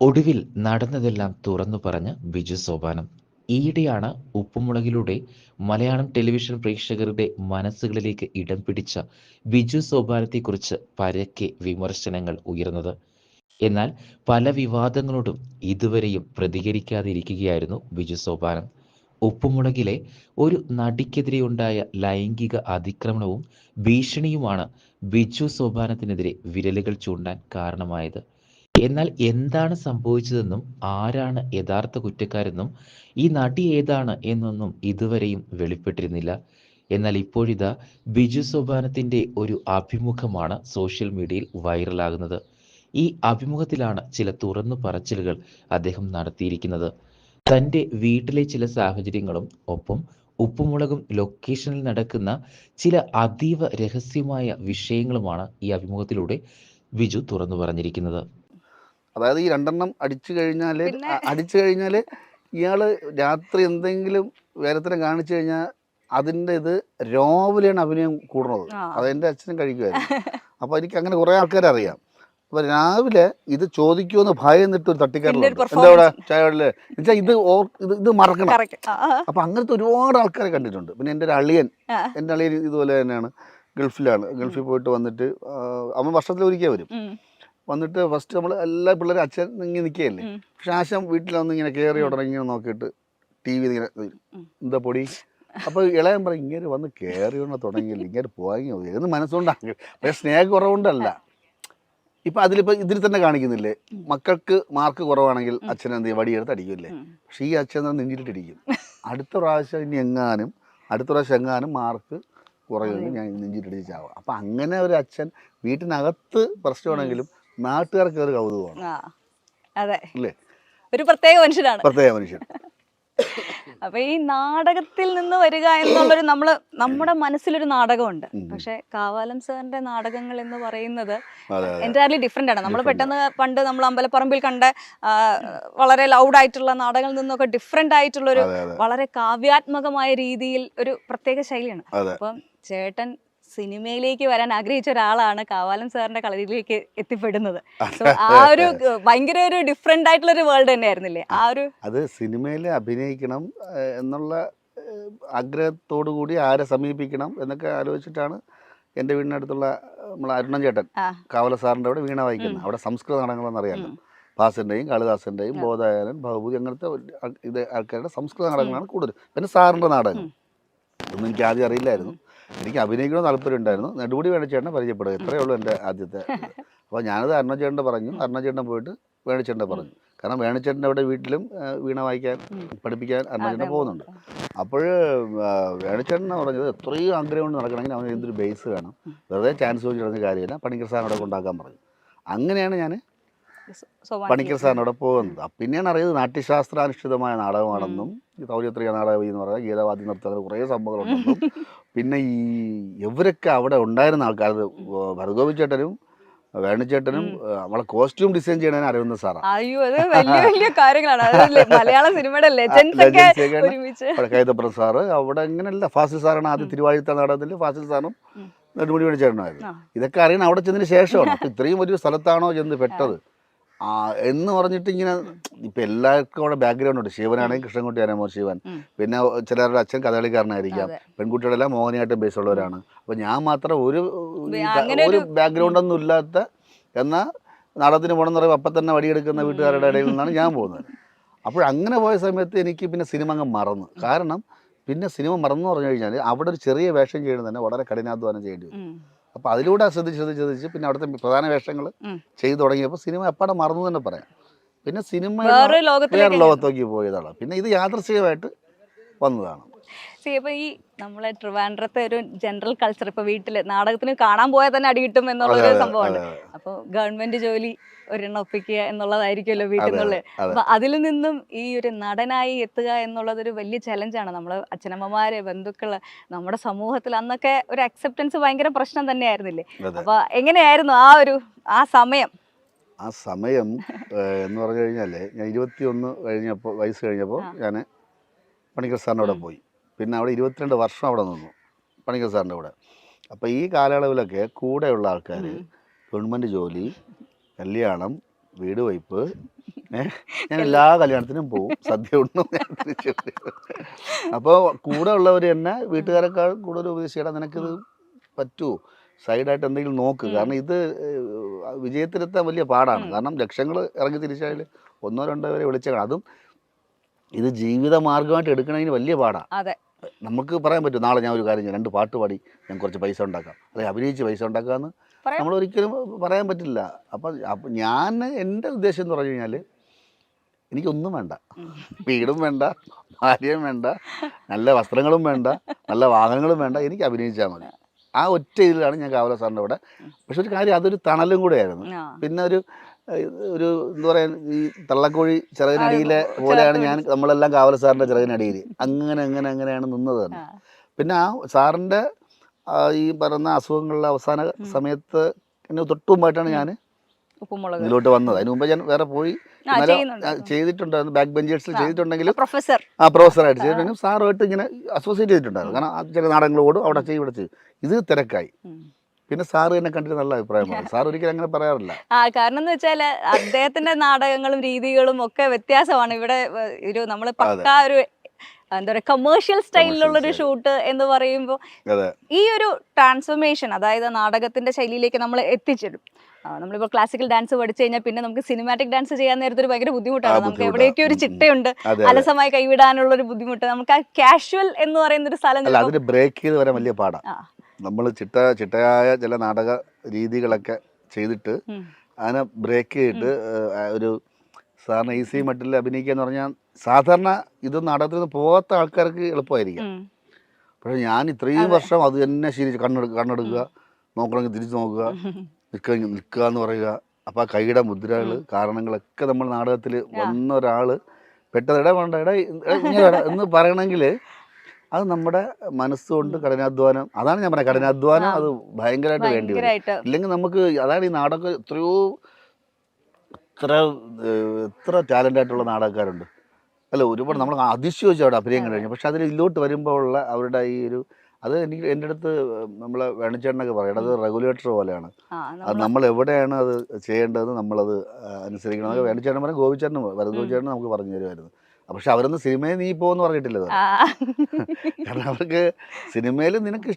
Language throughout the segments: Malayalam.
ഒടുവിൽ നടന്നതെല്ലാം തുറന്നു പറഞ്ഞ ബിജു സോപാനം. ഈയിടെയാണ് ഉപ്പുമുളകിലൂടെ മലയാളം ടെലിവിഷൻ പ്രേക്ഷകരുടെ മനസ്സുകളിലേക്ക് ഇടം പിടിച്ച ബിജു സോപാനത്തെക്കുറിച്ച് പരക്കെ വിമർശനങ്ങൾ ഉയർന്നത്. എന്നാൽ പല വിവാദങ്ങളോടും ഇതുവരെയും പ്രതികരിക്കാതിരിക്കുകയായിരുന്നു ബിജു സോപാനം. ഉപ്പുമുളകിലെ ഒരു നടിക്കെതിരെയുണ്ടായ ലൈംഗിക അതിക്രമണവും ഭീഷണിയുമാണ് ബിജു സോപാനത്തിനെതിരെ വിരലുകൾ ചൂണ്ടാൻ കാരണമായത്. എന്നാൽ എന്താണ് സംഭവിച്ചതെന്നും ആരാണ് യഥാർത്ഥ കുറ്റക്കാരെന്നും ഈ നടി ഏതാണ് എന്നൊന്നും ഇതുവരെയും വെളിപ്പെട്ടിരുന്നില്ല. എന്നാൽ ഇപ്പോഴിതാ ബിജു സോപാനത്തിൻ്റെ ഒരു അഭിമുഖമാണ് സോഷ്യൽ മീഡിയയിൽ വൈറലാകുന്നത്. ഈ അഭിമുഖത്തിലാണ് ചില തുറന്നു പറച്ചിലുകൾ അദ്ദേഹം നടത്തിയിരിക്കുന്നത്. തൻ്റെ വീട്ടിലെ ചില സാഹചര്യങ്ങളും ഒപ്പം ഉപ്പുമുളകും ലൊക്കേഷനിൽ നടക്കുന്ന ചില അതീവ രഹസ്യമായ വിഷയങ്ങളുമാണ് ഈ അഭിമുഖത്തിലൂടെ ബിജു തുറന്നു പറഞ്ഞിരിക്കുന്നത്. അതായത് ഈ രണ്ടെണ്ണം അടിച്ചു കഴിഞ്ഞാൽ ഇയാൾ രാത്രി എന്തെങ്കിലും വേലത്തരം കാണിച്ചു കഴിഞ്ഞാൽ അതിൻ്റെ ഇത് രാവിലെയാണ് അഭിനയം കൂടുന്നത്. അതെൻ്റെ അച്ഛനും കഴിക്കുമായിരുന്നു. അപ്പോൾ എനിക്ക് അങ്ങനെ കുറേ ആൾക്കാരെ അറിയാം. അപ്പോൾ രാവിലെ ഇത് ചോദിക്കുമെന്ന് ഭയന്നിട്ട് ഒരു തട്ടിക്കാറുണ്ട്. എന്താ ഇവിടെ ചായകളിൽ എന്നുവെച്ചാൽ ഇത് മറക്കണം. അപ്പോൾ അങ്ങനത്തെ ഒരുപാട് ആൾക്കാരെ കണ്ടിട്ടുണ്ട്. പിന്നെ എൻ്റെ അളിയൻ ഇതുപോലെ തന്നെയാണ്. ഗൾഫിൽ പോയിട്ട് വന്നിട്ട് അവൻ വർഷത്തിലൊരിക്കൽ വരും. വന്നിട്ട് ഫസ്റ്റ് നമ്മൾ എല്ലാ പിള്ളേരും അച്ഛൻ ഇങ്ങനെ നിൽക്കുകയല്ലേ. പക്ഷെ ആശം വീട്ടിലൊന്ന് ഇങ്ങനെ കയറി ഉടനെ ഇങ്ങനെ നോക്കിയിട്ട് ടി വി ഇങ്ങനെ എന്താ പൊടി. അപ്പോൾ ഇളയൻ പറയും ഇങ്ങനെ വന്ന് കയറിയോണ്ട് തുടങ്ങിയില്ല, ഇങ്ങനെ പോയി എന്ന് മനസ്സുകൊണ്ടാണ്. പക്ഷേ സ്നേഹക്കുറവുകൊണ്ടല്ല. ഇപ്പം ഇതിൽ തന്നെ കാണിക്കുന്നില്ലേ, മക്കൾക്ക് മാർക്ക് കുറവാണെങ്കിൽ അച്ഛൻ എന്ത് ചെയ്യും, വടിയെടുത്ത് അടിക്കില്ലേ. പക്ഷേ ഈ അച്ഛൻ നെഞ്ചിലിട്ടിരിക്കും. അടുത്ത പ്രാവശ്യം എങ്ങാനും മാർക്ക് കുറയുമെങ്കിൽ ഞാൻ നെഞ്ചിലിട്ടിച്ച് ചാവാം. അപ്പം അങ്ങനെ ഒരു അച്ഛൻ വീട്ടിനകത്ത് പ്രശ്നമാണെങ്കിലും നാട്ടുകാർക്ക് ഒരു കൗതുകമാണ്. അല്ലേ, ഒരു പ്രത്യേക മനുഷ്യൻ. അപ്പൊ ഈ നാടകത്തിൽ നിന്ന് വരിക എന്നുള്ളൊരു നമ്മുടെ മനസ്സിലൊരു നാടകമുണ്ട്. പക്ഷെ കാവാലം സാറിന്റെ നാടകങ്ങൾ എന്ന് പറയുന്നത് എൻറ്റയർലി ഡിഫറെന്റ് ആണ്. നമ്മൾ പെട്ടെന്ന് പണ്ട് നമ്മൾ അമ്പലപ്പറമ്പിൽ കണ്ട വളരെ ലൗഡായിട്ടുള്ള നാടകങ്ങളിൽ നിന്നൊക്കെ ഡിഫറെന്റ് ആയിട്ടുള്ളൊരു വളരെ കാവ്യാത്മകമായ രീതിയിൽ ഒരു പ്രത്യേക ശൈലിയാണ്. അപ്പം ചേട്ടൻ സിനിമയിലേക്ക് വരാൻ ആഗ്രഹിച്ച ഒരാളാണ് കാവാലം സാറിന്റെ കളരിയിലേക്ക് എത്തിപ്പെടുന്നത്. ആ ഒരു ഭയങ്കര ഒരു ഡിഫറെന്റ് ആയിട്ടുള്ള ഒരു വേൾഡ് തന്നെയായിരുന്നില്ലേ അത് സിനിമയിൽ അഭിനയിക്കണം എന്നുള്ള ആഗ്രഹത്തോടു കൂടി ആരെ സമീപിക്കണം എന്നൊക്കെ ആലോചിച്ചിട്ടാണ് എൻ്റെ വീടിനടുത്തുള്ള നമ്മളെ അരുണൻ ചേട്ടൻ കാവല സാറിൻ്റെ അവിടെ വീണ വായിക്കുന്നത്. അവിടെ സംസ്കൃത നാടകങ്ങളെന്ന് അറിയാമല്ലോ. ഭാസൻ്റെയും കാളിദാസൻ്റെയും ബോധായനൻ ഭവഭൂതി അങ്ങനത്തെ ആൾക്കാരുടെ സംസ്കൃത നാടകങ്ങളാണ് കൂടുതൽ. പിന്നെ സാറിൻ്റെ നാടകം ഒന്നും എനിക്ക് ആദ്യം അറിയില്ലായിരുന്നു. എനിക്ക് അഭിനയിക്കണമെന്ന് താല്പര്യം ഉണ്ടായിരുന്നു. നെടുമുടി വേണുചേട്ടനെ പരിചയപ്പെടുക, ഇത്രയേ ഉള്ളൂ എൻ്റെ ആദ്യത്തെ. അപ്പോൾ ഞാനത് അരുണചേട്ടൻ്റെ പറഞ്ഞു. അരുണചേട്ടനെ പോയിട്ട് വേണുചേട്ടനെ പറഞ്ഞു. കാരണം വേണുചേട്ടൻ്റെ അവിടെ വീട്ടിലും വീണ വായിക്കാൻ പഠിപ്പിക്കാൻ അരുണചേട്ടൻ പോകുന്നുണ്ട്. അപ്പോൾ വേണുചേട്ടനെ പറഞ്ഞത് എത്രയും ആഗ്രഹം കൊണ്ട് നടക്കണമെങ്കിൽ അവന് എന്തൊരു ബേസ് വേണം, വെറുതെ ചാൻസ് ചോദിച്ചു നടന്ന കാര്യമില്ല, പണിക്കർ സാറിനോടെ കൊണ്ടാക്കാൻ പറഞ്ഞു. അങ്ങനെയാണ് ഞാൻ പണിക്കർ സാറിനോടെ പോകുന്നത്. പിന്നെയാണ് അറിയുന്നത് നാട്യശാസ്ത്രാനുഷ്ഠിതമായ നാടകമാണെന്നും തൗര്യത്രിക നാടകം എന്ന് പറയുന്നത് ഗീതവാദ്യ നൃത്തങ്ങൾ കുറേ സംഭവങ്ങളുണ്ടെന്നും പിന്നെ ഇവരൊക്കെ അവിടെ ഉണ്ടായിരുന്ന ആൾക്കാർ ഭരതഗോപി ചേട്ടനും വേണുചേട്ടനും നമ്മളെ കോസ്റ്റ്യൂം ഡിസൈൻ ചെയ്യണതിന് അരവിന്ദ സാറാണ്. കൈതപ്രൻ സാറ് അവിടെ ഇങ്ങനെയല്ല. ഫാസിൽ സാറാണ് ആദ്യം തിരുവാഴിത്ത നാടകത്തിൽ ഫാസിൽ സാറും നെടുമുടി വേണുചേട്ടനായിരുന്നു. ഇതൊക്കെ അറിയണം അവിടെ ചെന്നതിന് ശേഷമാണ്. അപ്പം ഇത്രയും വലിയ സ്ഥലത്താണോ ചെന്ന് പെട്ടത് എന്ന് പറഞ്ഞിട്ട് ഇങ്ങനെ ഇപ്പം എല്ലാവർക്കും അവിടെ ബാക്ക്ഗ്രൗണ്ട് ഉണ്ട്. ശിവനാണെങ്കിൽ കൃഷ്ണൻകുട്ടി ആരാമോ ശിവൻ, പിന്നെ ചിലരുടെ അച്ഛൻ കഥകളിക്കാരനായിരിക്കാം, പെൺകുട്ടികളെല്ലാം മോഹിനിയാട്ടം ബേസുള്ളവരാണ്. അപ്പോൾ ഞാൻ മാത്രം ഒരു ബാക്ക്ഗ്രൗണ്ടൊന്നും ഇല്ലാത്ത, എന്നാൽ നാടകത്തിന് പോകണമെന്ന് പറയുമ്പോൾ അപ്പം തന്നെ വടിയെടുക്കുന്ന വീട്ടുകാരുടെ ഇടയിൽ നിന്നാണ് ഞാൻ പോകുന്നത്. അപ്പോൾ അങ്ങനെ പോയ സമയത്ത് എനിക്ക് പിന്നെ സിനിമ അങ്ങ് മറന്നു. കാരണം പിന്നെ സിനിമ മറന്നു പറഞ്ഞു കഴിഞ്ഞാൽ അവിടെ ഒരു ചെറിയ വേഷം ചെയ്യുന്നത് തന്നെ വളരെ കഠിനാധ്വാനം ചെയ്യേണ്ടി വരും. അപ്പോൾ അതിലൂടെ ശ്രദ്ധിച്ച് പിന്നെ അവിടുത്തെ പ്രധാന വേഷങ്ങൾ ചെയ്തു തുടങ്ങിയപ്പോൾ സിനിമ എപ്പാടെ മറന്നു തന്നെ പറയാം. പിന്നെ സിനിമ വേറെ ലോകത്തേക്ക് പോയതാണ്. പിന്നെ ഇത് യാദൃശ്ചികമായിട്ട് വന്നതാണ്. ഇപ്പൊ ഈ നമ്മളെ ട്രിവാൻഡ്രത്തെ ഒരു ജനറൽ കൾച്ചർ, ഇപ്പൊ വീട്ടില് നാടകത്തിന് കാണാൻ പോയാൽ തന്നെ അടി കിട്ടും എന്നുള്ളൊരു സംഭവമാണ്. അപ്പോൾ ഗവൺമെന്റ് ജോലി ഒരെണ്ണം ഒപ്പിക്കുക എന്നുള്ളതായിരിക്കുമല്ലോ വീട്ടിൽ നിന്നുള്ളത്. അപ്പൊ അതിൽ നിന്നും ഈ ഒരു നടനായി എത്തുക എന്നുള്ളതൊരു വലിയ ചലഞ്ചാണ്. നമ്മള് അച്ഛനമ്മമാര്, ബന്ധുക്കള്, നമ്മുടെ സമൂഹത്തിൽ അന്നൊക്കെ ഒരു അക്സെപ്റ്റൻസ് ഭയങ്കര പ്രശ്നം തന്നെയായിരുന്നില്ലേ? അപ്പൊ എങ്ങനെയായിരുന്നു ആ സമയം എന്ന് പറഞ്ഞു കഴിഞ്ഞാൽ ഞാൻ 21 വയസ്സ് കഴിഞ്ഞപ്പോൾ ഞാൻ പണിക്കർ സാറിൻ്റെ അവിടെ പോയി. പിന്നെ അവിടെ 22 വർഷം അവിടെ നിന്നു പണിക്കർ സാറിൻ്റെ കൂടെ. അപ്പോൾ ഈ കാലയളവിലൊക്കെ കൂടെയുള്ള ആൾക്കാർ ഗവൺമെൻറ് ജോലി, കല്യാണം, വീട് വയ്പ്പ്, ഞാൻ എല്ലാ കല്യാണത്തിനും പോവും, സദ്യ ഉണ്ണും, ഞാൻ തിരിച്ചു വരും. അപ്പോൾ കൂടെ ഉള്ളവർ തന്നെ വീട്ടുകാരെക്കാൾ കൂടുതൽ ഉപദേശിക്കണം, നിനക്കിത് പറ്റുമോ, സൈഡായിട്ട് എന്തെങ്കിലും നോക്ക്. കാരണം ഇത് വിജയത്തിലെത്താൻ വലിയ പാടാണ്. കാരണം ലക്ഷങ്ങൾ ഇറങ്ങി തിരിച്ചാൽ 1-2 പേരെ വിളിച്ചേക്കണം. അതും ഇത് ജീവിത മാർഗമായിട്ട് എടുക്കണമെങ്കിൽ വലിയ പാടാണ്. നമുക്ക് പറയാൻ പറ്റും നാളെ ഞാൻ ഒരു കാര്യം ചെയ്യാം, 2 പാട്ട് പാടി ഞാൻ കുറച്ച് പൈസ ഉണ്ടാക്കാം, അല്ലെങ്കിൽ അഭിനയിച്ച് പൈസ ഉണ്ടാക്കാമെന്ന് നമ്മളൊരിക്കലും പറയാൻ പറ്റില്ല. അപ്പം ഞാൻ എൻ്റെ ഉദ്ദേശം എന്ന് പറഞ്ഞു കഴിഞ്ഞാൽ എനിക്കൊന്നും വേണ്ട, വീടും വേണ്ട, ഭാര്യയും വേണ്ട, നല്ല വസ്ത്രങ്ങളും വേണ്ട, നല്ല വാഹനങ്ങളും വേണ്ട, എനിക്ക് അഭിനയിച്ചാൽ മതി. ആ ഒറ്റ ഇതിലാണ് ഞാൻ കാവല സാറിൻ്റെ അവിടെ. പക്ഷെ ഒരു കാര്യം, അതൊരു തണലും കൂടെ ആയിരുന്നു. പിന്നെ ഒരു എന്താ പറയുക, ഈ തള്ളക്കോഴി ചിറകിനടിയിലെ പോലെയാണ് നമ്മളെല്ലാം കാവല സാറിൻ്റെ ചിറകിനടിയിൽ അങ്ങനെയാണ് നിന്നത് തന്നെ. പിന്നെ ആ സാറിൻ്റെ ഈ പറയുന്ന അസുഖങ്ങളുടെ അവസാന സമയത്ത് എന്നെ തൊട്ടുമുമ്പായിട്ടാണ് ഞാൻ ഇതിലോട്ട് വന്നത്. അതിന് മുമ്പ് ഞാൻ വേറെ പോയി ചെയ്തിട്ടുണ്ടായിരുന്നു, ബാക്ക് ബെഞ്ചേഴ്സിൽ ചെയ്തിട്ടുണ്ടെങ്കിലും പ്രൊഫസറായിട്ട് ചെയ്തിട്ടുണ്ടെങ്കിലും സാറുമായിട്ട് ഇങ്ങനെ അസോസിയേറ്റ് ചെയ്തിട്ടുണ്ടായിരുന്നു. കാരണം ചില നാടകങ്ങൾ ഓടും, അവിടെ ചെയ്യും, ഇവിടെ ചെയ്യും. ഇത് തിരക്കായി. പിന്നെ സാറ് എന്നെ കണ്ടിട്ട് നല്ല അഭിപ്രായമാണ്. സാർ ഒരിക്കലും അങ്ങനെ പറയാറില്ല. കാരണം എന്ന് വെച്ചാൽ അദ്ദേഹത്തിന്റെ നാടകങ്ങളും രീതികളും ഒക്കെ വ്യത്യാസമാണ്. ഇവിടെ ഒരു നമ്മള് പക്കാ ഒരു എന്താ പറയുക കമേഴ്ഷ്യൽ സ്റ്റൈലിലുള്ളൊരു ഷൂട്ട് എന്ന് പറയുമ്പോൾ ഈ ഒരു ട്രാൻസ്ഫോർമേഷൻ, അതായത് നാടകത്തിന്റെ ശൈലിയിലേക്ക് നമ്മൾ എത്തിച്ചിടും. നമ്മളിപ്പോൾ ക്ലാസിക്കൽ ഡാൻസ് പഠിച്ചു കഴിഞ്ഞാൽ പിന്നെ നമുക്ക് സിനിമാറ്റിക് ഡാൻസ് ചെയ്യാൻ നേരത്തെ ഒരു ഭയങ്കര ബുദ്ധിമുട്ടാണ്. നമുക്ക് എവിടെയൊക്കെ ഒരു ചിട്ടയുണ്ട്, അലസമായി കൈവിടാനുള്ള ഒരു ബുദ്ധിമുട്ട്. നമുക്ക് ആ കാഷ്വൽ എന്ന് പറയുന്ന ഒരു സ്ഥലം അതിന് ബ്രേക്ക് ചെയ്ത് വരാൻ വലിയ പാടാണ്. നമ്മൾ ചിട്ടയായ ചില നാടക രീതികളൊക്കെ ചെയ്തിട്ട് അതിനെ ബ്രേക്ക് ചെയ്തിട്ട് ഒരു സാറിന് ഈസി മട്ടിൽ അഭിനയിക്കുക എന്ന് പറഞ്ഞാൽ സാധാരണ ഇത് നാടകത്തിൽ നിന്ന് പോകാത്ത ആൾക്കാർക്ക് എളുപ്പമായിരിക്കും. പക്ഷെ ഞാൻ ഇത്രയും വർഷം അത് തന്നെ ശീലിച്ച് കണ്ണെടുക്കുക, നോക്കണമെങ്കിൽ തിരിച്ചു നോക്കുക, നിൽക്കുക എന്ന് പറയുക. അപ്പോൾ ആ കൈയുടെ മുദ്രകൾ, കാരണങ്ങളൊക്കെ നമ്മൾ നാടകത്തിൽ വന്ന ഒരാൾ പെട്ടെന്ന് എന്ന് പറയണമെങ്കിൽ അത് നമ്മുടെ മനസ്സുകൊണ്ട് കഠിനാധ്വാനം, അതാണ് ഞാൻ പറഞ്ഞത്, കഠിനാധ്വാനം അത് ഭയങ്കരമായിട്ട് വേണ്ടി വരും. ഇല്ലെങ്കിൽ നമുക്ക് അതാണ് ഈ നാടകം എത്ര ടാലൻ്റായിട്ടുള്ള നാടകക്കാരുണ്ട് അല്ല, ഒരുപാട് നമ്മൾ അതിശയിച്ചു അവിടെ അഭിനയം കഴിഞ്ഞു. പക്ഷെ അതിൽ ഇതിലോട്ട് വരുമ്പോൾ ഉള്ള അവരുടെ ഈ ഒരു അത് എനിക്ക് എൻ്റെ അടുത്ത് നമ്മളെ വേണുചേട്ടനൊക്കെ പറയും, അത് റെഗുലേറ്റർ പോലെയാണ്. അത് നമ്മൾ എവിടെയാണ് അത് ചെയ്യേണ്ടതെന്ന് നമ്മളത് അനുസരിക്കണം. അതൊക്കെ വേണുചേട്ടൻ പറഞ്ഞാൽ ഗോപിച്ചേട്ടനും ഭരതഗോപിച്ചേട്ടനും നമുക്ക് പറഞ്ഞു തരുമായിരുന്നു. പക്ഷെ അവരൊന്നും സിനിമയിൽ നീ പോകുമെന്ന് പറഞ്ഞിട്ടില്ല. കാരണം അവർക്ക് സിനിമയിൽ നിനക്ക്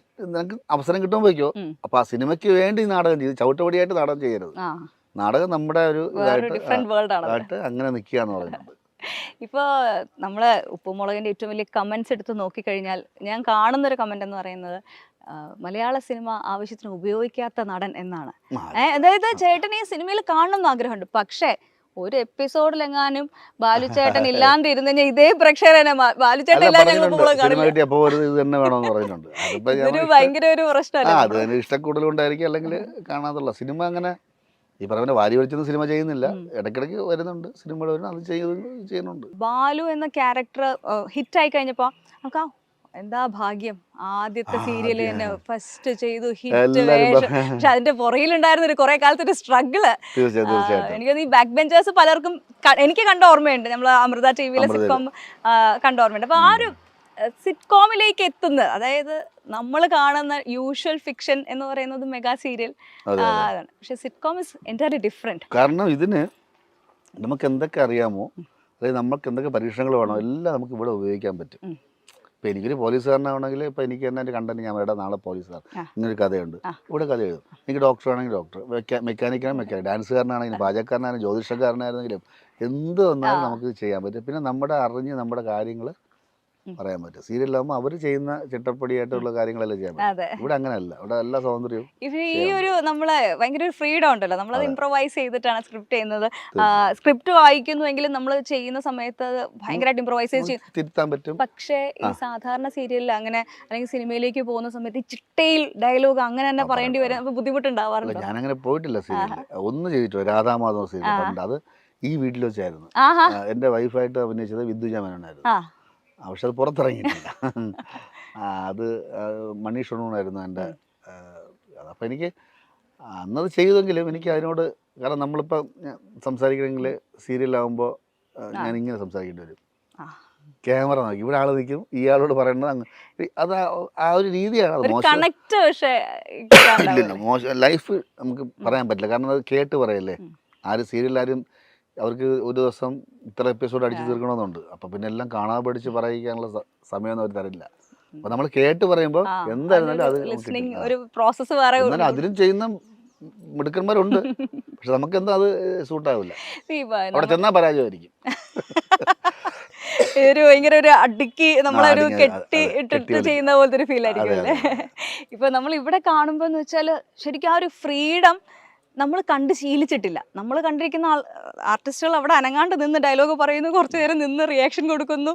അവസരം കിട്ടുമ്പോൾ വയ്ക്കോ. അപ്പൊ ആ സിനിമയ്ക്ക് വേണ്ടി നാടകം ചെയ്ത് ചവിട്ടുപടിയായിട്ട് നാടകം ചെയ്യരുത്. നാടകം നമ്മുടെ ഒരു ഇതായിട്ട് അങ്ങനെ നിൽക്കുക എന്ന് പറയുന്നത്. ഇപ്പോൾ നമ്മൾ ഉപ്പുമുളകിൻ്റെ ഏറ്റവും വലിയ കമൻസ് എടുത്ത് നോക്കിക്കഴിഞ്ഞാൽ ഞാൻ കാണുന്നൊരു കമൻ്റ് എന്ന് പറയുന്നത് മലയാള സിനിമ ആവശ്യത്തിന് ഉപയോഗിക്കാത്ത നടൻ എന്നാണ്. അതായത് ചേട്ടൻ ഈ സിനിമയിൽ കാണണമെന്ന് ആഗ്രഹമുണ്ട്, പക്ഷേ ഒരു എപ്പിസോഡിലെങ്ങാനും ബാലുചേട്ടൻ ഇല്ലാണ്ട് ഇരുന്ന് കഴിഞ്ഞാൽ ഇതേ പ്രേക്ഷകരെ ബാലുചേട്ടൻ ഇല്ലാതെ ഭയങ്കര ഒരു പ്രശ്നമല്ല. ഇഷ്ടക്കൂടുതലുണ്ടായിരിക്കും, അല്ലെങ്കിൽ കാണാതുള്ള സിനിമ അങ്ങനെ ഈ പറയുന്ന വാരി വലിച്ചൊന്നും സിനിമ ചെയ്യുന്നില്ല, ഇടയ്ക്കിടയ്ക്ക് വരുന്നുണ്ട് സിനിമകൾ വരുന്നു, അത് ചെയ്യുന്നുണ്ട്. ബാലു എന്ന ക്യാരക്ടർ ഹിറ്റായി കഴിഞ്ഞപ്പോൾ നമുക്ക് എന്താ ഭാഗ്യം, ആദ്യത്തെ സീരിയല് തന്നെ ഫസ്റ്റ് ചെയ്തു, ഹിറ്റ് വേഷം. പക്ഷെ അതിന്റെ പുറകിലുണ്ടായിരുന്ന ഒരു കുറെ കാലത്തെ ഒരു സ്ട്രഗിള് എനിക്ക് ഈ ബാക്ക് ബെഞ്ചേഴ്സ് പലർക്കും എനിക്ക് കണ്ട ഓർമ്മയുണ്ട്. നമ്മൾ അമൃത ടിവിയിലെ സിറ്റ്കോം കണ്ട ഓർമ്മയുണ്ട്. അപ്പൊ ആ ഒരു സിറ്റ്കോമിലേക്ക് എത്തുന്നത്, അതായത് നമ്മൾ കാണുന്ന യൂഷ്വൽ ഫിക്ഷൻ എന്ന് പറയുന്നത് മെഗാ സീരിയൽ അതാണ്. പക്ഷെ സിറ്റ്കോം ഇസ് എൻറ്റയർലി ഡിഫറെന്റ്. കാരണം ഇതിന് നമുക്ക് എന്തൊക്കെ അറിയാമോ, അതായത് നമുക്ക് എന്തൊക്കെ പരീക്ഷണങ്ങൾ വേണോ എല്ലാം നമുക്ക് ഇവിടെ ഉപയോഗിക്കാൻ പറ്റും. ഇപ്പം എനിക്കൊരു പോലീസുകാരനാവണമെങ്കിൽ ഇപ്പം എനിക്ക് തന്നെ എൻ്റെ കണ്ടന്റ് ഞാൻ വേണ്ട, നാളെ പോലീസുകാർ ഇങ്ങനൊരു കഥയുണ്ട്, ഇവിടെ കഥ എഴുതും. എനിക്ക് ഡോക്ടറാണെങ്കിൽ ഡോക്ടർ, മെക്കാനിക്കാണെങ്കിൽ മെക്കാനിക്, ഡാൻസുകാരനാണെങ്കിലും പാചകക്കാരനാണെങ്കിലും ജ്യോതിഷക്കാരനായിരുന്നെങ്കിലും എന്ത് വന്നാലും നമുക്ക് ചെയ്യാൻ പറ്റും. പിന്നെ നമ്മുടെ അറിഞ്ഞ് നമ്മുടെ കാര്യങ്ങൾ പറയാൻ പറ്റും. സീരിയലാകുമ്പോൾ അവർ ചെയ്യുന്ന ചിട്ടപ്പടിയായിട്ടുള്ള കാര്യങ്ങളെല്ലാം ചെയ്യാൻ പറ്റും. ഇവിടെ അങ്ങനെയല്ല, ഇവിടെ എല്ലാ സ്വാതന്ത്ര്യവും. ഈ ഒരു നമ്മളെ ഭയങ്കര ഒരു ഫ്രീഡം ഉണ്ടല്ലോ, നമ്മളത് ഇംപ്രവൈസ് ചെയ്തിട്ടാണ് സ്ക്രിപ്റ്റ് ചെയ്യുന്നത്. സ്ക്രിപ്റ്റ് വായിക്കുന്നുവെങ്കിലും നമ്മൾ ചെയ്യുന്ന സമയത്ത് ഭയങ്കരമായിട്ട് ഇംപ്രവൈസ് ചെയ്ത് തിരുത്താൻ പറ്റും. പക്ഷേ ഈ സാധാരണ സീരിയലിൽ അങ്ങനെ അല്ലെങ്കിൽ സിനിമയിലേക്ക് പോകുന്ന സമയത്ത് ഈ ചിട്ടയിൽ ഡയലോഗ് അങ്ങനെ തന്നെ പറയേണ്ടി വരും, ബുദ്ധിമുട്ടുണ്ടാവാറുണ്ട്. ഞാനങ്ങനെ പോയിട്ടില്ല സീരിയൽ, ഒന്ന് ചെയ്തിട്ടോ, രാധാമാധവ സീരിയൽ, അത് ഈ വീട്ടിൽ വെച്ചായിരുന്നു. എൻ്റെ വൈഫായിട്ട് അഭിനയിച്ചത് വിദ്യുജ മേനോനായിരുന്നു. പക്ഷെ അത് പുറത്തിറങ്ങിയിട്ടില്ല. അത് മണി ഷൊണൂണായിരുന്നു എൻ്റെ. അപ്പം എനിക്ക് അന്നത് ചെയ്തെങ്കിലും എനിക്ക് അതിനോട്, കാരണം നമ്മളിപ്പം സംസാരിക്കണമെങ്കിൽ സീരിയലാകുമ്പോൾ ഞാനിങ്ങനെ സംസാരിക്കേണ്ടി വരും. ക്യാമറ നോക്കി ഇവിടെ ആൾ നിൽക്കും, ഇയാളോട് പറയേണ്ടത് അത് ആ ഒരു രീതിയാണ്. അത് മോശം ഇല്ലല്ലോ, മോശം ലൈഫ് നമുക്ക് പറയാൻ പറ്റില്ല. കാരണം അത് കേട്ട് പറയല്ലേ, ആരും സീരിയൽ ആരും അവർക്ക് ഒരു ദിവസം ഇത്ര എപ്പിസോഡ് അടിച്ചു തീർക്കണമെന്നുണ്ട്. അപ്പം പിന്നെ എല്ലാം കാണാൻ പഠിച്ച് പറയിക്കാനുള്ള സമയമൊന്നും അവർ തരില്ല. അപ്പം നമ്മൾ കേട്ട് പറയുമ്പോൾ എന്തായിരുന്നാലും അത് ഒരു പ്രോസസ്സ് വേറെ. എന്നാലും അതിലും ചെയ്യുന്ന മിടുക്കന്മാരുണ്ട്. പക്ഷെ നമുക്ക് എന്താ അത് സൂട്ടാവില്ല. അവിടെ ചെന്നാൽ പരാജയമായിരിക്കും. ഒരു ഭയങ്കര ഒരു അടുക്കി നമ്മളൊരു കെട്ടി ഇട്ടിട്ട് ചെയ്യുന്ന പോലത്തെ ഒരു ഫീൽ ആയിരിക്കും അല്ലേ? ഇപ്പൊ നമ്മൾ ഇവിടെ കാണുമ്പോ എന്ന് വെച്ചാൽ ശരിക്കും ആ ഒരു ഫ്രീഡം നമ്മൾ കണ്ട് ശീലിച്ചിട്ടില്ല. നമ്മൾ കണ്ടിരിക്കുന്ന ആർട്ടിസ്റ്റുകൾ അവിടെ അനങ്ങാണ്ട് നിന്ന് ഡയലോഗ് പറയുന്നു, കുറച്ചു നേരം നിന്ന് റിയാക്ഷൻ കൊടുക്കുന്നു,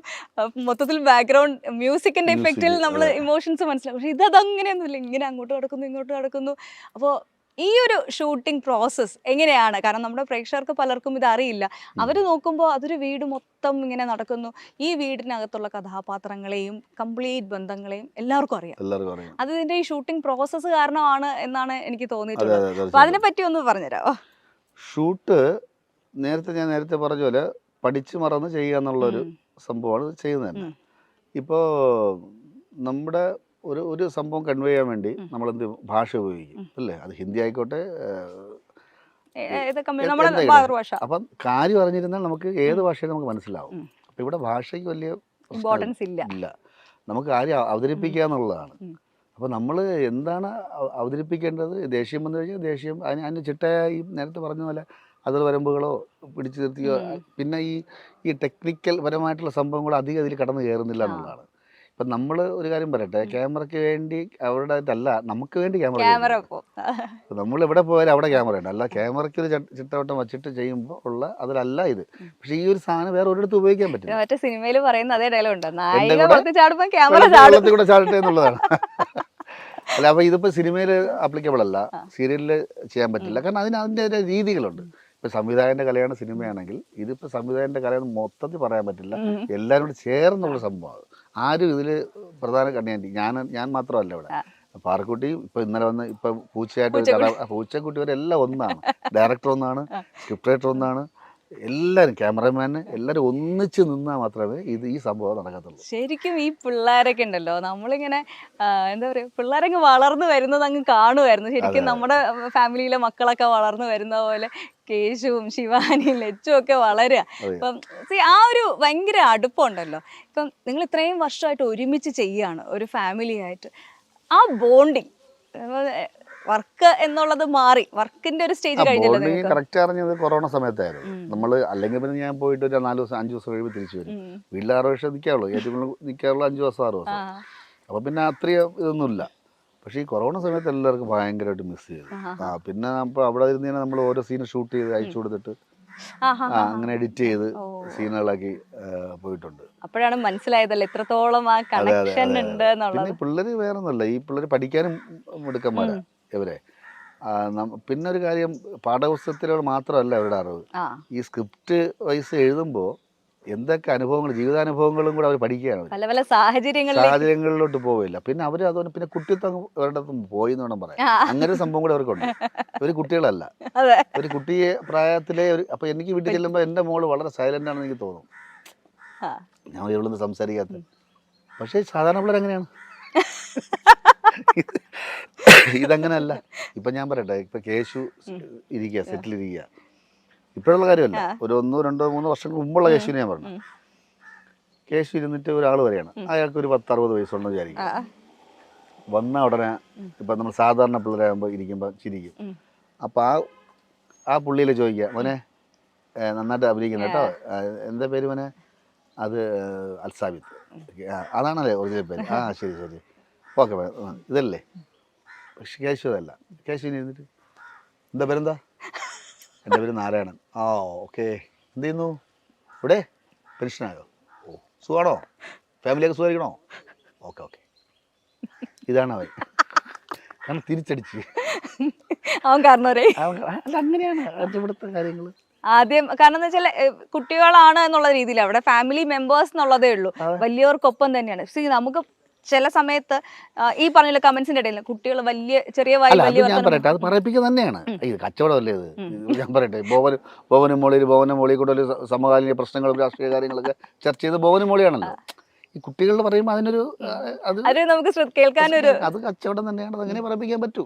മൊത്തത്തിൽ ബാക്ക്ഗ്രൗണ്ട് മ്യൂസിക്കിന്റെ ഇഫക്റ്റിൽ നമ്മൾ ഇമോഷൻസ് മനസ്സിലാവും. പക്ഷെ അതങ്ങനെയൊന്നുമില്ല, ഇങ്ങനെ അങ്ങോട്ട് കിടക്കുന്നു ഇങ്ങോട്ട് കിടക്കുന്നു. അപ്പോൾ ഈ ഒരു ഷൂട്ടിംഗ് പ്രോസസ്സ് എങ്ങനെയാണ്? കാരണം നമ്മുടെ പ്രേക്ഷകർക്ക് പലർക്കും ഇത് അറിയില്ല. അവർ നോക്കുമ്പോൾ അതൊരു വീട് മൊത്തം ഇങ്ങനെ നടക്കുന്നു, ഈ വീടിനകത്തുള്ള കഥാപാത്രങ്ങളെയും കംപ്ലീറ്റ് ബന്ധങ്ങളെയും എല്ലാവർക്കും അറിയാം. അത് ഇതിന്റെ ഈ ഷൂട്ടിംഗ് പ്രോസസ്സ് കാരണമാണ് എന്നാണ് എനിക്ക് തോന്നിയിട്ടുള്ളത്. അപ്പൊ അതിനെ പറ്റി ഒന്ന് പറഞ്ഞുതരാമോ? ഷൂട്ട് ഞാൻ നേരത്തെ പറഞ്ഞ പോലെ പഠിച്ചു മറന്ന് ചെയ്യുക എന്നുള്ളൊരു സംഭവമാണ് ചെയ്യുന്നത്. ഇപ്പോൾ നമ്മുടെ ഒരു സംഭവം കൺവേ ചെയ്യാൻ വേണ്ടി നമ്മൾ എന്ത് ഭാഷ ഉപയോഗിക്കും അല്ലേ? അത് ഹിന്ദി ആയിക്കോട്ടെ, അപ്പം കാര്യം അറിഞ്ഞിരുന്നാൽ നമുക്ക് ഏത് ഭാഷയും നമുക്ക് മനസ്സിലാവും. അപ്പം ഇവിടെ ഭാഷയ്ക്ക് വലിയ ഇമ്പോർട്ടൻസ് ഇല്ല. നമുക്ക് കാര്യം അവതരിപ്പിക്കുക എന്നുള്ളതാണ്. അപ്പോൾ നമ്മൾ എന്താണ് അവതരിപ്പിക്കേണ്ടത്? ദേഷ്യം വന്നു കഴിഞ്ഞാൽ ദേഷ്യം, അതിന് ചിട്ടയായി നേരത്തെ പറഞ്ഞ പോലെ അതിർ വരമ്പുകളോ പിടിച്ചു നിർത്തിയോ, പിന്നെ ഈ ടെക്നിക്കൽ പരമായിട്ടുള്ള സംഭവങ്ങൾ അധികം അതിൽ കടന്നു കയറുന്നില്ല എന്നുള്ളതാണ്. ഇപ്പം നമ്മൾ ഒരു കാര്യം പറയട്ടെ, ക്യാമറയ്ക്ക് വേണ്ടി അവരുടെ അല്ല, നമുക്ക് വേണ്ടി ക്യാമറ. നമ്മൾ എവിടെ പോയാലും അവിടെ ക്യാമറ ഉണ്ട്. അല്ല ക്യാമറയ്ക്ക് ഒരു ചിട്ടവട്ടം വെച്ചിട്ട് ചെയ്യുമ്പോൾ ഉള്ള അതിലല്ല ഇത്. പക്ഷെ ഈ ഒരു സാധനം വേറെ ഒരിടത്ത് ഉപയോഗിക്കാൻ പറ്റില്ല. സിനിമയിൽ പറയുന്ന അതേ ഡയലോഗ് ഉണ്ട്, കൂടെ ചാടട്ടെ എന്നുള്ളതാണ്. അല്ല, അപ്പോൾ ഇതിപ്പോൾ സിനിമയിൽ ആപ്ലിക്കബിൾ അല്ല, സീരിയലിൽ ചെയ്യാൻ പറ്റില്ല. കാരണം അതിൻ്റെ രീതികളുണ്ട്. ഇപ്പം സംവിധായകൻ്റെ കലയാണ് സിനിമയാണെങ്കിൽ, ഇതിപ്പോൾ സംവിധായകൻ്റെ കലയെന്ന് മൊത്തത്തിൽ പറയാൻ പറ്റില്ല. എല്ലാവരും കൂടി ചേർന്നുള്ള സംഭവമാണ്. ആരും ഇതിൽ പ്രധാന കണ്ണിയാണ്ടി ഞാൻ മാത്രമല്ല. ഇവിടെ പാറക്കുട്ടി ഇപ്പം ഇന്നലെ വന്ന് ഇപ്പം പൂച്ചക്കുട്ടി വരെ എല്ലാം ഒന്നാണ്. ഡയറക്ടർ ഒന്നാണ്, സ്ക്രിപ്റ്റ് റൈറ്റർ ഒന്നാണ്, എല്ലാവരും ക്യാമറമാന് എല്ലാവരും ഒന്നിച്ച് നിന്നാൽ മാത്രമേ ഈ സംഭവം നടക്കത്തുള്ളൂ. ശരിക്കും ഈ പിള്ളേരൊക്കെ ഉണ്ടല്ലോ, നമ്മളിങ്ങനെ എന്താ പറയുക, പിള്ളേരൊക്കെ വളർന്നു വരുന്നത് അങ്ങ് കാണുമായിരുന്നു. ശരിക്കും നമ്മുടെ ഫാമിലിയിലെ മക്കളൊക്കെ വളർന്നു വരുന്ന പോലെ കേശുവും ശിവാനിയും ലച്ചും ഒക്കെ വളരുക. ഇപ്പം ആ ഒരു ഭയങ്കര അടുപ്പമുണ്ടല്ലോ. ഇപ്പം നിങ്ങൾ ഇത്രയും വർഷമായിട്ട് ഒരുമിച്ച് ചെയ്യുകയാണ് ഒരു ഫാമിലി ആയിട്ട്. ആ ബോണ്ടിങ്, വർക്ക് എന്നുള്ളത് മാറി, വർക്കിന്റെ ഒരു സ്റ്റേജ് കഴിഞ്ഞല്ലോ. കറക്റ്റ് അറിഞ്ഞത് കൊറോണ സമയത്തായിരുന്നു. നമ്മൾ അല്ലെങ്കിൽ പിന്നെ ഞാൻ പോയിട്ട് ഒരു 4 ദിവസം 5 ദിവസം കഴിയുമ്പോൾ തിരിച്ചു വരും. വീട്ടിൽ 6 വർഷം നിൽക്കാറുള്ളൂ, ഏറ്റവും കൂടുതൽ നിൽക്കാറുള്ളൂ 5 ദിവസം 6 ദിവസം. അപ്പോൾ പിന്നെ അത്രയും ഇതൊന്നുമില്ല. പക്ഷേ ഈ കൊറോണ സമയത്ത് എല്ലാവർക്കും ഭയങ്കരമായിട്ട് മിസ് ചെയ്തു. പിന്നെ അപ്പോൾ അവിടെ ഇരുന്ന് നമ്മൾ ഓരോ സീൻ ഷൂട്ട് ചെയ്ത് അയച്ചു കൊടുത്തിട്ട് അങ്ങനെ എഡിറ്റ് ചെയ്ത് സീനുകളാക്കി പോയിട്ടുണ്ട്. അപ്പോഴാണ് മനസ്സിലായതല്ലേ എത്രത്തോളം ആ കണക്ഷൻ ഉണ്ട് എന്നുള്ളത്. പിന്നെ പിള്ളേർ വേറെ ഒന്നുമല്ല, ഈ പിള്ളേർ പഠിക്കാനും മിടുക്കന്മാരാ ഇവരെ. പിന്നെ ഒരു കാര്യം, പാഠപുസ്തകത്തിലൂടെ മാത്രമല്ല അവരുടെ അറിവ്. ഈ സ്ക്രിപ്റ്റ് വൈസ് എഴുതുമ്പോൾ എന്തൊക്കെ അനുഭവങ്ങൾ, ജീവിതാനുഭവങ്ങളും കൂടെ അവർ പഠിക്കുകയാണ്. പല പല സാഹചര്യങ്ങളിലോട്ട് പോവില്ല. പിന്നെ അവർ അതുകൊണ്ട് പിന്നെ കുട്ടിത്വം അവരുടെ പോയി എന്ന് വേണം പറയാം. അങ്ങനെ ഒരു സംഭവം കൂടെ അവർക്കുണ്ട്. ഒരു കുട്ടികളല്ല, ഒരു കുട്ടിയെ പ്രായത്തിലെ അപ്പൊ എനിക്ക് വീട്ടിൽ ചെല്ലുമ്പോൾ എൻ്റെ മോള് വളരെ സൈലന്റ് ആണെന്ന് എനിക്ക് തോന്നും. ഞാൻ ഇവളൊന്നും സംസാരിക്കാത്ത. പക്ഷേ സാധാരണ പിള്ളേർ അങ്ങനെയാണ്. ഇതങ്ങനെയല്ല. ഇപ്പൊ ഞാൻ പറയട്ടെ, ഇപ്പൊ കേശു ഇരിക്കുക, സെറ്റിലിരിക്കുക, ഇപ്പോഴുള്ള കാര്യമല്ല, ഒരു 1, 2, 3 വർഷങ്ങൾക്ക് മുമ്പുള്ള കേശുവിനെ ഞാൻ പറഞ്ഞു. കേശു ഇരുന്നിട്ട് ഒരാൾ വരെയാണ്, അയാൾക്ക് ഒരു 10-60 വയസ്സുണ്ടെന്ന് വിചാരിക്കും. വന്ന ഉടനെ ഇപ്പം നമ്മൾ സാധാരണ പിള്ളേരാകുമ്പോൾ ഇരിക്കുമ്പോൾ ചിരിക്കും. അപ്പം ആ പുള്ളിയിൽ ചോദിക്കുക, മോനെ നന്നായിട്ട് അഭിനയിക്കുന്നു കേട്ടോ, എന്താ പേര് മോനെ? അത് അൽസാബിത്ത്. അതാണല്ലേ ഒറിജിനൽ പേര്? ശരി ശരി, ഓക്കെ ഇതല്ലേ? പക്ഷെ കേശു അതല്ല. കേശുവിന് ഇരുന്നിട്ട് എന്താ പേരെന്താ? എൻ്റെ പേര് നാരായണൻ. ഓക്കെ, എന്ത് ചെയ്യുന്നു ഇവിടെ? പെൻഷനായോ? ഓ, സുഖമാണോ? ഫാമിലിയൊക്കെ സുഖമായിരിക്കണോ? Okay okay. ഇതാണ് അവൻ. കാരണം തിരിച്ചടിച്ച് അവൻ കാരണവരെ അല്ല, അങ്ങനെയാണ് ഇവിടുത്തെ കാര്യങ്ങൾ. ആദ്യം കാരണം എന്ന് വെച്ചാൽ കുട്ടികളാണ് എന്നുള്ള രീതിയിൽ അവിടെ ഫാമിലി മെമ്പേഴ്സ് എന്നുള്ളതേ ഉള്ളൂ, വലിയവർക്കൊപ്പം തന്നെയാണ്. നമുക്ക് ചില സമയത്ത് ഈ പറഞ്ഞ കമന്റ്സിന്റെ ഇടയിൽ കുട്ടികൾ ചെറിയ ഞാൻ പറയട്ടെ, അത് പറയിപ്പിക്കുക തന്നെയാണ്. ഇത് കച്ചവടമല്ലേ ഇത്? ഞാൻ പറയട്ടെ, ബോവനും മോളിയിൽ കൂടെ സമകാലീന പ്രശ്നങ്ങളും രാഷ്ട്രീയ കാര്യങ്ങളൊക്കെ ചർച്ച ചെയ്ത് ബോവനും മോളിയാണല്ലോ. ഈ കുട്ടികളുടെ പറയുമ്പോൾ അതിനൊരു അത് നമുക്ക് കേൾക്കാനൊരു അത് കച്ചവടം തന്നെയാണ്. അത് അങ്ങനെ പറയിപ്പിക്കാൻ പറ്റൂ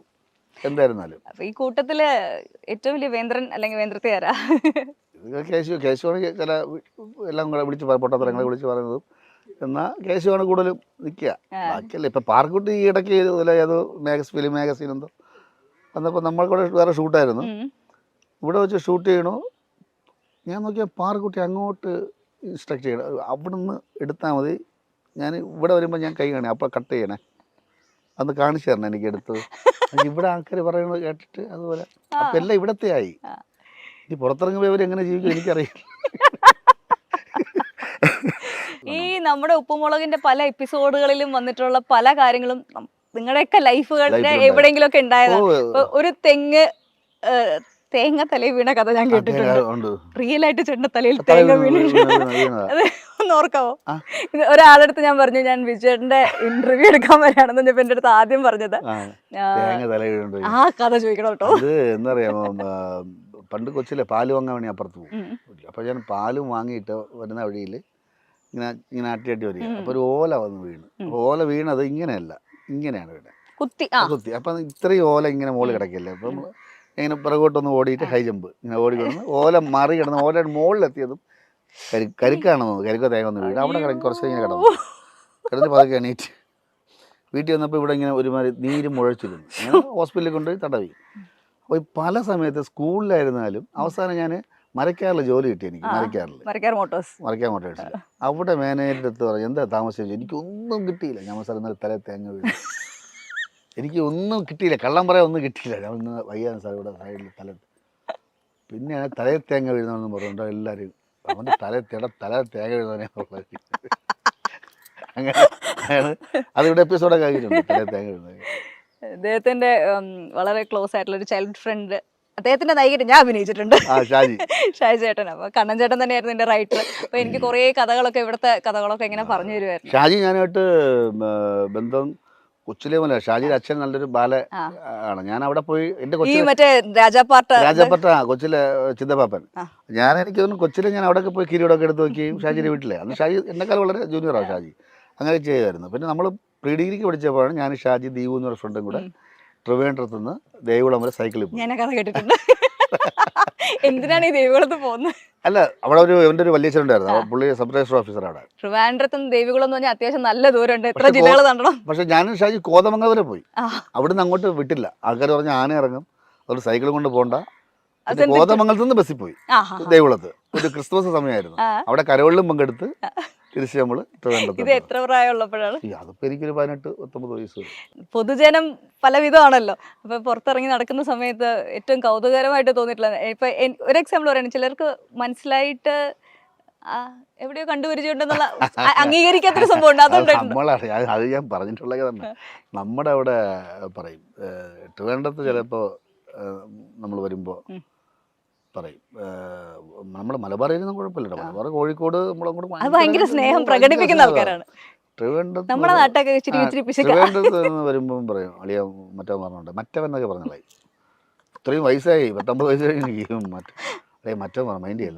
എന്തായിരുന്നാലും. ഈ കൂട്ടത്തില് ഏറ്റവും വലിയ വേന്ദ്രൻ അല്ലെങ്കിൽ വേന്ദ്രത്തെ ആരാ? ഇത് കേശുവാണ് ചില എല്ലാം കൂടെ വിളിച്ച് പൊട്ടത്തരങ്ങളെ വിളിച്ച് പറയുന്നതും. എന്നാൽ കേശുവാണ് കൂടുതലും നിൽക്കുക. ബാക്കിയല്ല ഇപ്പം പാർക്കുട്ടി ഈ ഇടയ്ക്ക് ഏതോ ഫിലിം മാഗസീൻ എന്തോ വന്നപ്പോൾ നമ്മൾക്കൂടെ വേറെ ഷൂട്ടായിരുന്നു. ഇവിടെ വെച്ച് ഷൂട്ട് ചെയ്യണോ, ഞാൻ നോക്കിയാൽ പാർക്കുട്ടി അങ്ങോട്ട് ഇൻസ്ട്രക്ട് ചെയ്യണം, അവിടെ നിന്ന് എടുത്താൽ മതി, ഞാൻ ഇവിടെ വരുമ്പോൾ ഞാൻ കൈ കാണി അപ്പോൾ കട്ട് ചെയ്യണേ, അന്ന് കാണിച്ചു തരണം എനിക്ക് എടുത്തത്. ഇവിടെ ആൾക്കാർ പറയുന്നത് കേട്ടിട്ട് അതുപോലെ അപ്പം എല്ലാം ഇവിടത്തെ ആയി. ഈ പുറത്തിറങ്ങുമ്പോൾ ഇവർ എങ്ങനെ ജീവിക്കും എനിക്കറിയാം. ഈ നമ്മുടെ ഉപ്പുമുളകിന്റെ പല എപ്പിസോഡുകളിലും വന്നിട്ടുള്ള പല കാര്യങ്ങളും നിങ്ങളുടെയൊക്കെ ലൈഫുകളുടെ എവിടെയെങ്കിലും ഒക്കെ ഉണ്ടായതാണ്. ഒരു തേങ്ങ തലയിൽ വീണ കഥ ഞാൻ കേട്ടിട്ടുണ്ട്. റിയൽ ആയിട്ട് ചേട്ടന്റെ തലയിൽ തേങ്ങ വീണ അത് ഒന്ന് ഓർക്കാവോ? ഒരാളടുത്ത് ഞാൻ പറഞ്ഞു, ഞാൻ വിജയന്റെ ഇന്റർവ്യൂ എടുക്കാൻ വരാണെന്ന് പറഞ്ഞപ്പോ എന്റെ അടുത്ത് ആദ്യം പറഞ്ഞത് ആ കഥ ചോദിക്കണം കേട്ടോ. എന്താ പറയാമോ, പണ്ട് കൊച്ചിലെ പാല് വാങ്ങാൻ വേണ്ടി അപ്പുറത്ത് പോകും. അപ്പോൾ ഞാൻ പാലും വാങ്ങിയിട്ട് വരുന്ന വഴിയിൽ ഇങ്ങനെ അട്ടി വരിക. അപ്പോൾ ഒരു ഓല വന്ന് വീണ്. ഓല വീണത് ഇങ്ങനെയല്ല, ഇങ്ങനെയാണ് വീണത്, കുത്തി. അപ്പം ഇത്രയും ഓല ഇങ്ങനെ മുകളിൽ കിടക്കില്ലേ. അപ്പം ഇങ്ങനെ പിറകോട്ടൊന്ന് ഓടിയിട്ട് ഹൈ ജമ്പ് ഇങ്ങനെ ഓടിക്കൊടുന്ന് ഓല മറി കിടന്ന് ഓലയുടെ മുകളിലെത്തിയതും കരുക്കാണെന്ന് കരുക്കോ തേങ്ങ ഒന്ന് വീട്. അവിടെ കിടക്കി കുറച്ച് ഇങ്ങനെ കിടന്ന് പതുക്കെ എണീറ്റ് വീട്ടിൽ വന്നപ്പോൾ ഇവിടെ ഇങ്ങനെ ഒരുമാതിരി നീര് മുഴച്ചിരുന്നു. അങ്ങനെ ഹോസ്പിറ്റലിൽ കൊണ്ടുപോയി തടവി. അപ്പോൾ പല സമയത്ത് സ്കൂളിലായിരുന്നാലും അവസാനം ഞാൻ മരക്കാറിൽ ജോലി കിട്ടി എനിക്ക്. മരക്കാർ മോട്ടോഴ്സ്. അവിടെ മാനേജറുടെ അടുത്ത് പറഞ്ഞു എന്താ താമസിച്ചു, എനിക്കൊന്നും കിട്ടിയില്ല. ഞാൻ സാർ ഇന്നലെ തലേ തേങ്ങ വീണു, എനിക്ക് ഒന്നും കിട്ടിയില്ല, കള്ളം പറയാൻ ഒന്നും കിട്ടിയില്ല. ഞാൻ ഇന്ന് വയ്യാൻ സാർ ഇവിടെ സൈഡിൽ പിന്നെ തലേ തേങ്ങ വീഴുന്നതെന്ന് പറഞ്ഞുകൊണ്ടോ എല്ലാവരും അവൻ്റെ തലേ തേങ്ങ വീഴുന്നവനെ അങ്ങനെ അതിവിടെ എപ്പിസോഡൊക്കെ ആക്കിയിട്ടുണ്ട്. തലേ തേങ്ങ വീഴുന്നത് അദ്ദേഹത്തിന്റെ വളരെ ക്ലോസ് ആയിട്ടുള്ള ഒരു ചൈൽഡ് ഫ്രണ്ട്, അദ്ദേഹത്തിന്റെ നായികയായിട്ട് ഞാൻ അഭിനയിച്ചിട്ടുണ്ട്, ഷാജി ചേട്ടൻ. അപ്പൊ കണ്ണൻ ചേട്ടൻ തന്നെയായിരുന്നു എന്റെ റൈറ്റർ. അപ്പൊ എനിക്ക് കുറെ കഥകളൊക്കെ ഇവിടുത്തെ കഥകളൊക്കെ ഇങ്ങനെ പറഞ്ഞു തരുമായിരുന്നു. ഷാജി ഞാനായിട്ട് ബന്ധം കൊച്ചിലെ പോലെ. ഷാജിയുടെ അച്ഛൻ നല്ലൊരു ബാല ആണ്. ഞാൻ അവിടെ പോയി എന്റെ രാജാപ്പാട്ട കൊച്ചിലെ ചിന്തപ്പാപ്പൻ. എനിക്ക് തോന്നുന്നു കൊച്ചിലെ ഞാൻ അവിടെ പോയി കിരീടമൊക്കെ എടുത്ത് നോക്കിയും ഷാജിയുടെ വീട്ടിലെ. അന്ന് ഷാജി എന്നെക്കാൾ വളരെ ജൂനിയറാണ് ഷാജി. അങ്ങനെ ചെയ്യുമായിരുന്നു. പിന്നെ നമ്മൾ പ്രീ ഡിഗ്രിക്ക് പഠിച്ചപ്പോഴാണ് ഞാൻ ഷാജി ദീപു എന്നൊരു ഫ്രണ്ടും കൂടെ ട്രിവാൻഡ്രത്ത് നിന്ന് ദേവികുളം വരെ സൈക്കിളിൽ പോകും. എന്തിനാണ് ഈ ദേവികുളത്ത് പോകുന്നത്? അല്ല, അവിടെ എൻ്റെ ഒരു വലിയ ഉണ്ടായിരുന്നു, പുള്ളി സബ് രജിസ്റ്റർ ഓഫീസറാണ്. ട്രിവാൻഡ്രത്ത് നിന്ന് ദേവികുളം എന്ന് പറഞ്ഞാൽ അത്യാവശ്യം നല്ല ദൂരമുണ്ട്, എത്ര ജില്ലകൾ തണ്ടണം. പക്ഷെ ഞാനും ഷാജി കോതമംഗലം വരെ പോയി. അവിടുന്ന് അങ്ങോട്ട് വിട്ടില്ല. ആൾക്കാർ പറഞ്ഞ ആന ഇറങ്ങും, അതുകൊണ്ട് സൈക്കിൾ കൊണ്ട് പോകണ്ട. കോതമംഗലത്ത് നിന്ന് ബസ്സിൽ പോയി ദേവികുളത്ത്. ഒരു ക്രിസ്മസ് സമയമായിരുന്നു. അവിടെ കരോളിലും പങ്കെടുത്ത് തിരിച്ച് നമ്മൾ ഇത് എത്ര പ്രായമുള്ളപ്പോഴാണ്? അതിപ്പോ എനിക്കൊരു 18-19 വയസ്സ്. പൊതുജനം പലവിധമാണല്ലോ. അപ്പൊ പുറത്തിറങ്ങി നടക്കുന്ന സമയത്ത് ഏറ്റവും കൗതുകരമായിട്ട് തോന്നിയിട്ടുള്ള ഇപ്പൊ ഒരു എക്സാമ്പിൾ പറയുന്നത്, ചിലർക്ക് മനസ്സിലായിട്ട് എവിടെയോ കണ്ടുപരിചയമുണ്ടെന്നുള്ള അംഗീകരിക്കാത്തൊരു സംഭവം ഉണ്ട്. അത് ഞാൻ പറഞ്ഞിട്ടുള്ളത് തന്നെ. നമ്മുടെ അവിടെ പറയും, ട്രിവാൻഡ്രത്ത് ചിലപ്പോ നമ്മൾ വരുമ്പോ പറയും, നമ്മുടെ മലബാർ ഏരിയ കുഴപ്പമില്ല, മലബാർ കോഴിക്കോട് ഭയങ്കര സ്നേഹം പ്രകടിപ്പിക്കുന്ന ആൾക്കാരാണ്. ട്രിവാൻഡ്രത്ത് വരുമ്പം പറയും അളിയ മറ്റവൻ പറഞ്ഞോണ്ട് മറ്റവെന്നൊക്കെ പറഞ്ഞായി. ഇത്രയും വയസ്സായി, 19 വയസ്സ് കഴിഞ്ഞ് മറ്റവൻ പറഞ്ഞു മൈൻഡ് ചെയ്യല്ല.